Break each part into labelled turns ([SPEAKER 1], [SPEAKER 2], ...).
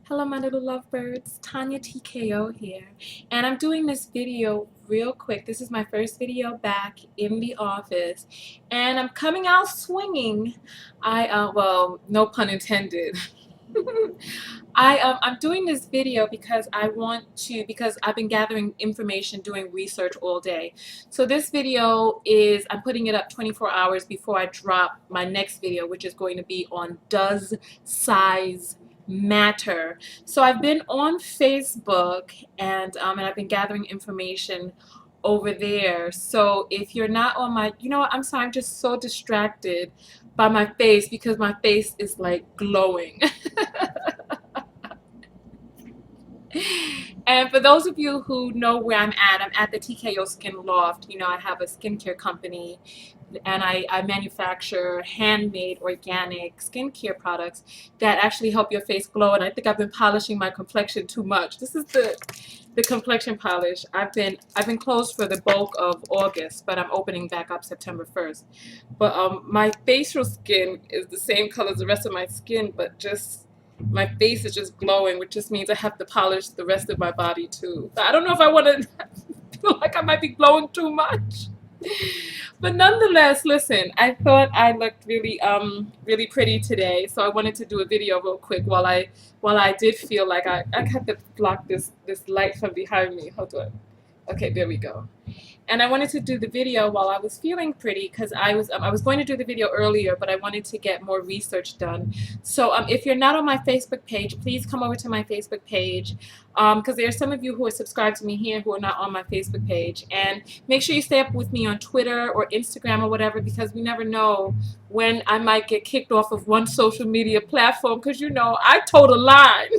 [SPEAKER 1] Hello, my little lovebirds. TonyaTko here, and I'm doing this video real quick. This is my first video back in the office, and I'm coming out swinging. Well, no pun intended. I'm doing this video because because I've been gathering information, doing research all day. So this video I'm putting it up 24 hours before I drop my next video, which is going to be on does size matter. So I've been on Facebook and I've been gathering information over there. So if you're not on my, you know what, I'm sorry, I'm just so distracted by my face because my face is like glowing. And for those of you who know where I'm at the TKO Skin Loft. You know, I have a skincare company and I manufacture handmade organic skincare products that actually help your face glow. And I think I've been polishing my complexion too much. This is the complexion polish. I've been closed for the bulk of August, but I'm opening back up September 1st. But my facial skin is the same color as the rest of my skin, but just my face is just glowing, which just means I have to polish the rest of my body too. But I don't know if I want to feel like I might be glowing too much. But nonetheless, listen, I thought I looked really pretty today, so I wanted to do a video real quick while I did feel like I had to block this light from behind me. Hold on. Okay, there we go. And I wanted to do the video while I was feeling pretty because I was going to do the video earlier, but I wanted to get more research done. So if you're not on my Facebook page, please come over to my Facebook page because there are some of you who are subscribed to me here who are not on my Facebook page. And make sure you stay up with me on Twitter or Instagram or whatever, because we never know when I might get kicked off of one social media platform because, you know, I told a line.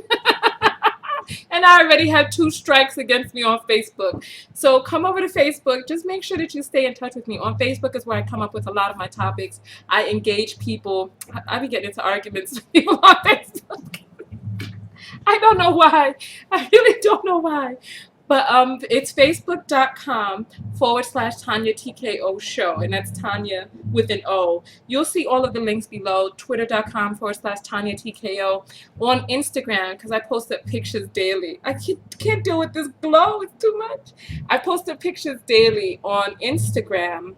[SPEAKER 1] And I already have 2 strikes against me on Facebook. So come over to Facebook. Just make sure that you stay in touch with me. On Facebook is where I come up with a lot of my topics. I engage people. I be getting into arguments with people on Facebook. I don't know why. I really don't know why. But it's facebook.com/TonyaTKO show, and that's Tonya with an O. You'll see all of the links below. Twitter.com/TonyaTKO. On Instagram, because I post up pictures daily. I can't deal with this glow. It's too much. I post up pictures daily on Instagram.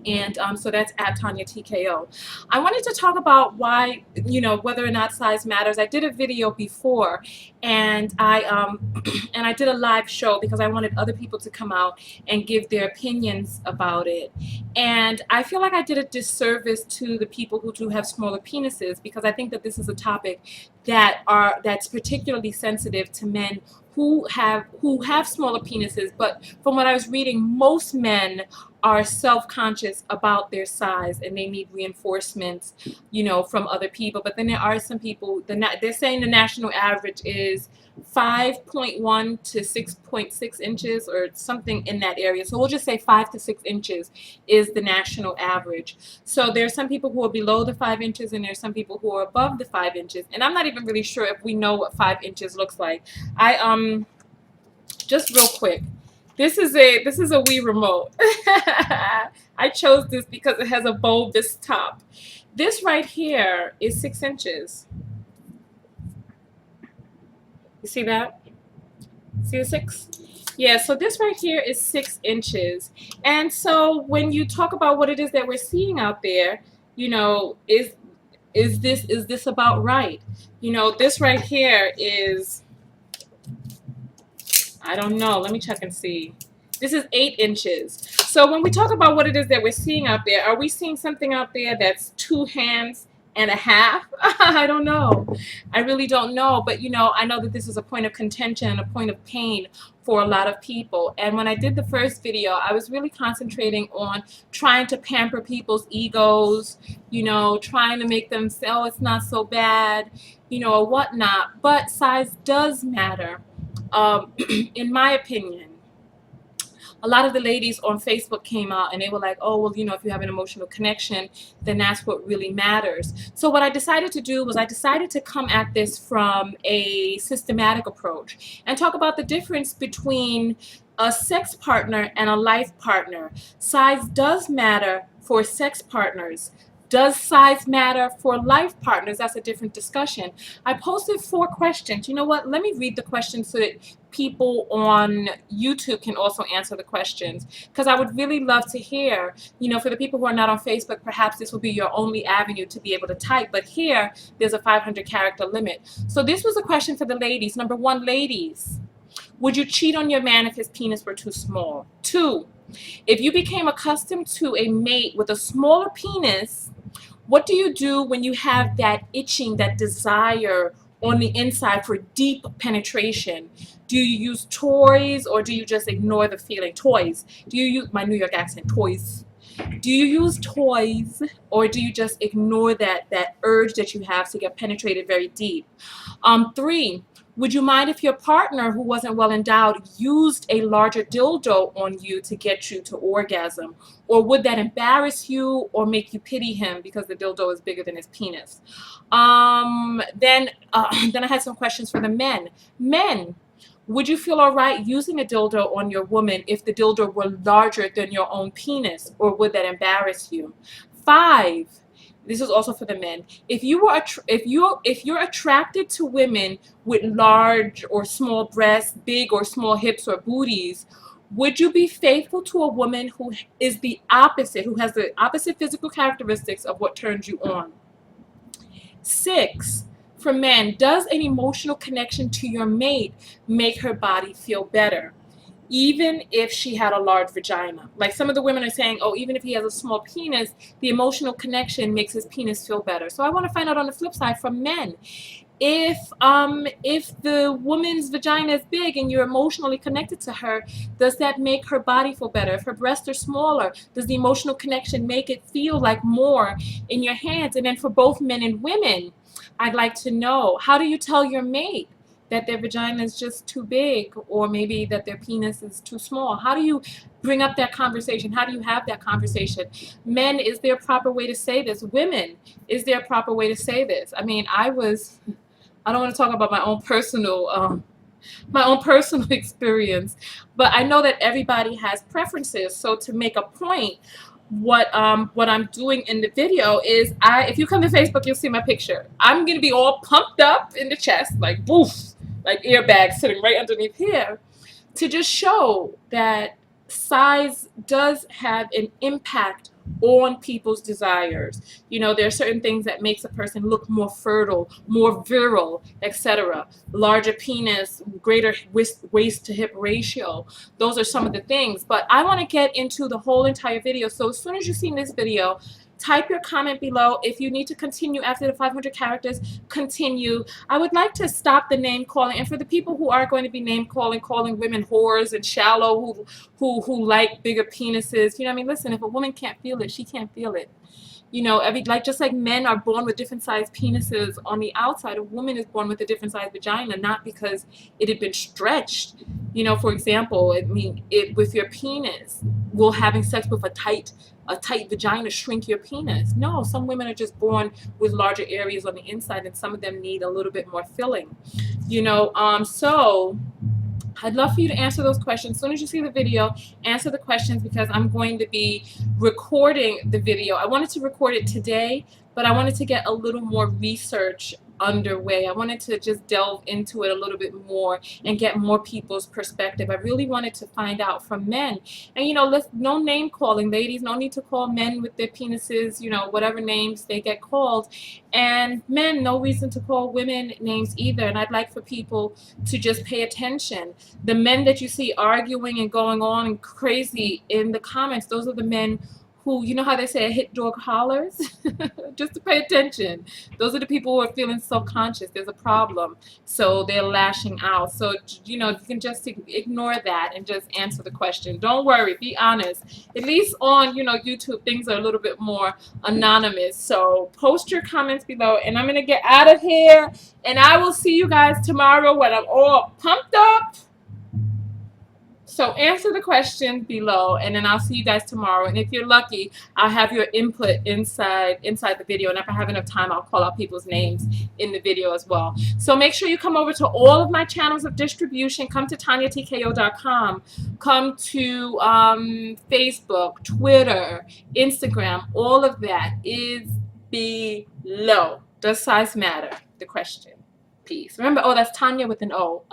[SPEAKER 1] And so that's at TonyaTKO. I wanted to talk about why, you know, whether or not size matters. I did a video before, and and I did a live show because I wanted other people to come out and give their opinions about it. And I feel like I did a disservice to the people who do have smaller penises, because I think that this is a topic that's particularly sensitive to men who have smaller penises. But from what I was reading, most men are self-conscious about their size and they need reinforcements, you know, from other people. But then there are some people, they're saying the national average is 5.1 to 6.6 inches or something in that area. So we'll just say 5 to 6 inches is the national average. So there are some people who are below the 5 inches and there's some people who are above the 5 inches. And I'm not even really sure if we know what 5 inches looks like. Just real quick. This is a Wii remote. I chose this because it has a bulbous top. This right here is 6 inches. You see that? See the 6? Yeah, so this right here is 6 inches. And so when you talk about what it is that we're seeing out there, you know, is this about right? You know, this right here is, I don't know. Let me check and see. This is 8 inches. So when we talk about what it is that we're seeing out there, are we seeing something out there that's 2 hands and a half? I don't know. I really don't know. But, you know, I know that this is a point of contention and a point of pain for a lot of people. And when I did the first video, I was really concentrating on trying to pamper people's egos, you know, trying to make them say, oh, it's not so bad, you know, or whatnot. But size does matter. In my opinion. A lot of the ladies on Facebook came out and they were like, oh, well, you know, if you have an emotional connection, then that's what really matters. So what I decided to do was I decided to come at this from a systematic approach and talk about the difference between a sex partner and a life partner. Size does matter for sex partners. Does size matter for life partners? That's a different discussion. I posted 4 questions. You know what? Let me read the questions so that people on YouTube can also answer the questions, because I would really love to hear, for the people who are not on Facebook, perhaps this will be your only avenue to be able to type, but here there's a 500 character limit. So this was a question for the ladies. Number 1, ladies, would you cheat on your man if his penis were too small? 2, if you became accustomed to a mate with a smaller penis, what do you do when you have that itching, that desire on the inside for deep penetration? Do you use toys, or do you just ignore the feeling? Toys. Do you use, my New York accent, toys? Do you use toys, or do you just ignore that urge that you have to get penetrated very deep? 3, would you mind if your partner who wasn't well endowed used a larger dildo on you to get you to orgasm? Or would that embarrass you or make you pity him because the dildo is bigger than his penis? Then I had some questions for the men. Men, would you feel all right using a dildo on your woman if the dildo were larger than your own penis, or would that embarrass you? 5, this is also for the men. If you're attracted to women with large or small breasts, big or small hips or booties, would you be faithful to a woman who is the opposite, who has the opposite physical characteristics of what turns you on? 6, for men, does an emotional connection to your mate make her body feel better, even if she had a large vagina? Like, some of the women are saying, oh, even if he has a small penis, the emotional connection makes his penis feel better. So I want to find out on the flip side from men. If the woman's vagina is big and you're emotionally connected to her, does that make her body feel better? If her breasts are smaller, does the emotional connection make it feel like more in your hands? And then for both men and women, I'd like to know, how do you tell your mate that their vagina is just too big, or maybe that their penis is too small? How do you bring up that conversation? How do you have that conversation? Men, is there a proper way to say this? Women, is there a proper way to say this? I mean, I don't want to talk about my own personal experience, but I know that everybody has preferences. So to make a point, what I'm doing in the video is, if you come to Facebook, you'll see my picture. I'm gonna be all pumped up in the chest, like boof, like airbags sitting right underneath here, to just show that size does have an impact on people's desires. There are certain things that makes a person look more fertile, more virile, etc. Larger penis, greater waist to hip ratio. Those are some of the things. But I want to get into the whole entire video. So as soon as you've seen this video, type your comment below. If you need to continue after the 500 characters, continue. I would like to stop the name calling, and for the people who are going to be name calling women whores and shallow, who like bigger penises, I mean, listen, if a woman can't feel it, she can't feel it. Just like men are born with different sized penises on the outside, a woman is born with a different sized vagina, not because it had been stretched. For example, with your penis, will having sex with a tight vagina shrink your penis? No, some women are just born with larger areas on the inside, and some of them need a little bit more filling. So I'd love for you to answer those questions. As soon as you see the video, answer the questions, because I'm going to be recording the video. I wanted to record it today, but I wanted to get a little more research underway. I wanted to just delve into it a little bit more and get more people's perspective. I really wanted to find out from men. And no name calling, ladies. No need to call men with their penises, whatever names they get called. And men, no reason to call women names either. And I'd like for people to just pay attention. The men that you see arguing and going on and crazy in the comments, those are the men who, how they say a hit dog hollers? Just to pay attention. Those are the people who are feeling self-conscious. There's a problem. So they're lashing out. So, you can just ignore that and just answer the question. Don't worry. Be honest. At least on, YouTube, things are a little bit more anonymous. So post your comments below. And I'm going to get out of here. And I will see you guys tomorrow when I'm all pumped up. So answer the question below, and then I'll see you guys tomorrow. And if you're lucky, I'll have your input inside the video. And if I have enough time, I'll call out people's names in the video as well. So make sure you come over to all of my channels of distribution. Come to TonyaTko.com. Come to Facebook, Twitter, Instagram. All of that is below. Does size matter? The question. Peace. Remember, oh, that's Tonya with an O.